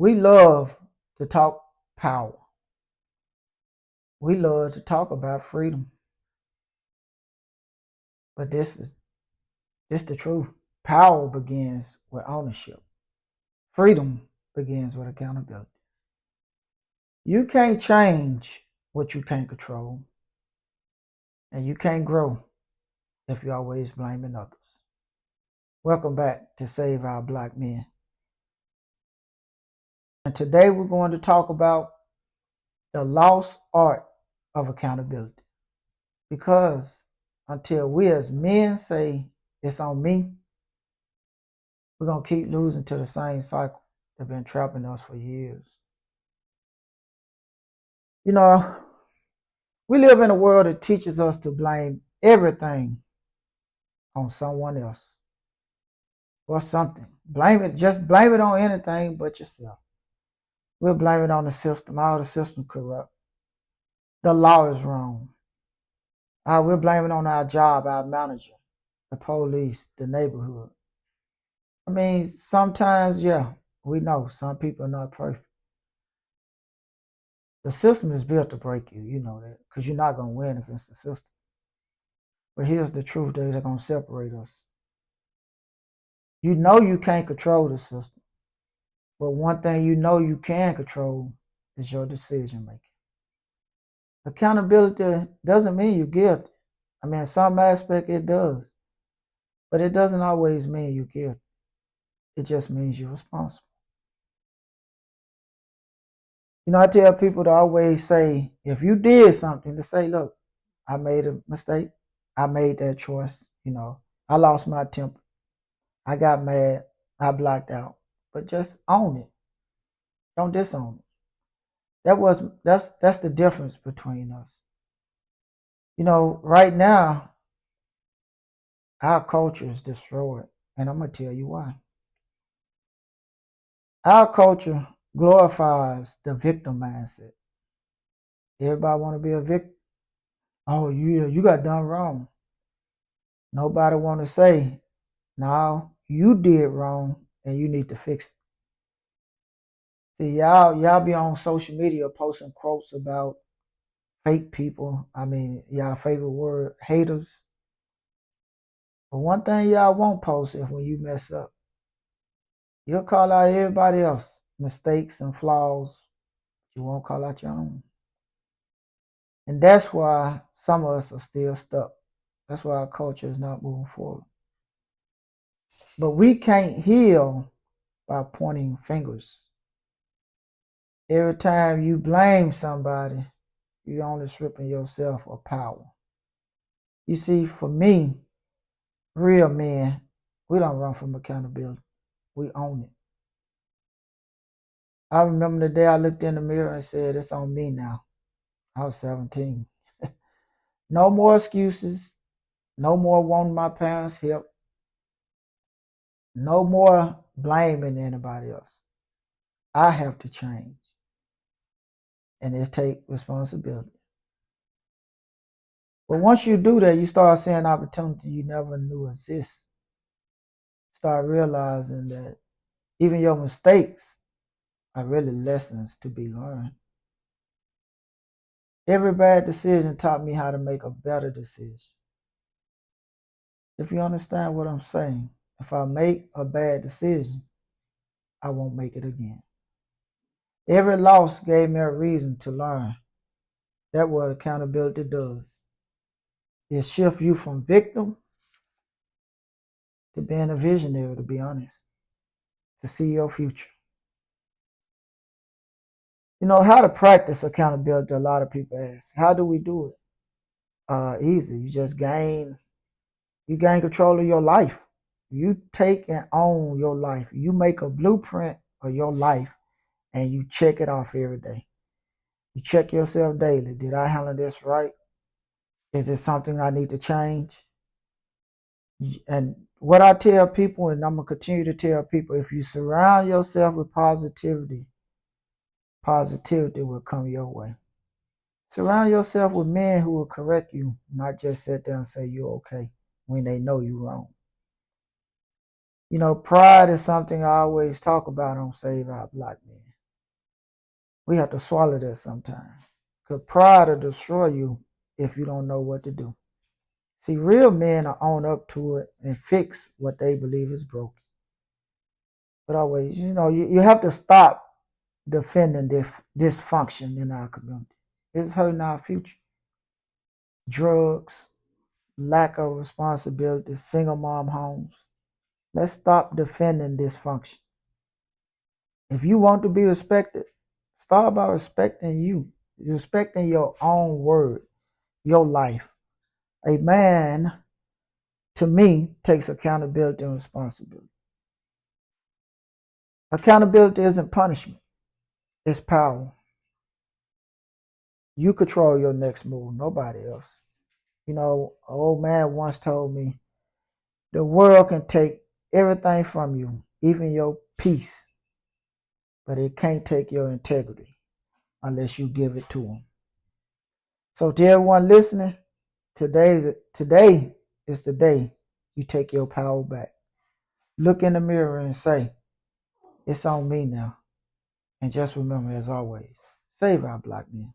We love to talk power. We love to talk about freedom. But this the truth. Power begins with ownership. Freedom begins with accountability. You can't change what you can't control. And you can't grow if you're always blaming others. Welcome back to Save Our Black Men. And today we're going to talk about the lost art of accountability. Because until we as men say it's on me, we're going to keep losing to the same cycle that's been trapping us for years. You know, we live in a world that teaches us to blame everything on someone else or something. Just blame it on anything but yourself. We'll blame it on the system. All the system corrupt. The law is wrong. We'll blame it on our job, our manager, the police, the neighborhood. I mean, sometimes, yeah, we know some people are not perfect. The system is built to break you, you know that, because you're not going to win against the system. But here's the truth, they're going to separate us. You know you can't control the system. But one thing you know you can control is your decision making. Accountability doesn't mean you're guilty. I mean, in some aspect it does. But it doesn't always mean you're guilty. It just means you're responsible. You know, I tell people to always say, if you did something, to say, look, I made a mistake. I made that choice. You know, I lost my temper. I got mad. I blacked out. But just own it. Don't disown it. That's the difference between us. You know, right now, our culture is destroyed. And I'm going to tell you why. Our culture glorifies the victim mindset. Everybody want to be a victim. Oh, you got done wrong. Nobody want to say, no, you did wrong and you need to fix it. See, y'all be on social media posting quotes about fake people. I mean, y'all favorite word, haters. But one thing y'all won't post is when you mess up. You'll call out everybody else mistakes and flaws. You won't call out your own. And that's why some of us are still stuck. That's why our culture is not moving forward. But we can't heal by pointing fingers. Every time you blame somebody, you're only stripping yourself of power. You see, for me, real men, we don't run from accountability. We own it. I remember the day I looked in the mirror and said, it's on me now. I was 17. No more excuses. No more wanting my parents' help. No more blaming anybody else. I have to change. And it takes responsibility. But once you do that, you start seeing opportunity you never knew exists. Start realizing that even your mistakes are really lessons to be learned. Every bad decision taught me how to make a better decision. If you understand what I'm saying, if I make a bad decision, I won't make it again. Every loss gave me a reason to learn. That's what accountability does. It shifts you from victim to being a visionary, to be honest, to see your future. You know, how to practice accountability, a lot of people ask. How do we do it? Easy. You gain control of your life. You take and own your life. You make a blueprint of your life and you check it off every day. You check yourself daily. Did I handle this right? Is it something I need to change? And what I tell people, and I'm going to continue to tell people, if you surround yourself with positivity, positivity will come your way. Surround yourself with men who will correct you, not just sit there and say you're okay when they know you're wrong. You know, pride is something I always talk about on Save Our Black Men. We have to swallow that sometimes. Because pride will destroy you if you don't know what to do. See, real men are own up to it and fix what they believe is broken. But always, you have to stop defending dysfunction in our community. It's hurting our future. Drugs, lack of responsibility, single mom homes. Let's stop defending dysfunction. If you want to be respected, start by respecting you, respecting your own word, your life. A man, to me, takes accountability and responsibility. Accountability isn't punishment, it's power. You control your next move, nobody else. An old man once told me, the world can take everything from you, even your peace, but it can't take your integrity unless you give it to them. So to everyone listening, today is the day you take your power back. Look in the mirror and say, it's on me now. And just remember, as always, save our black men.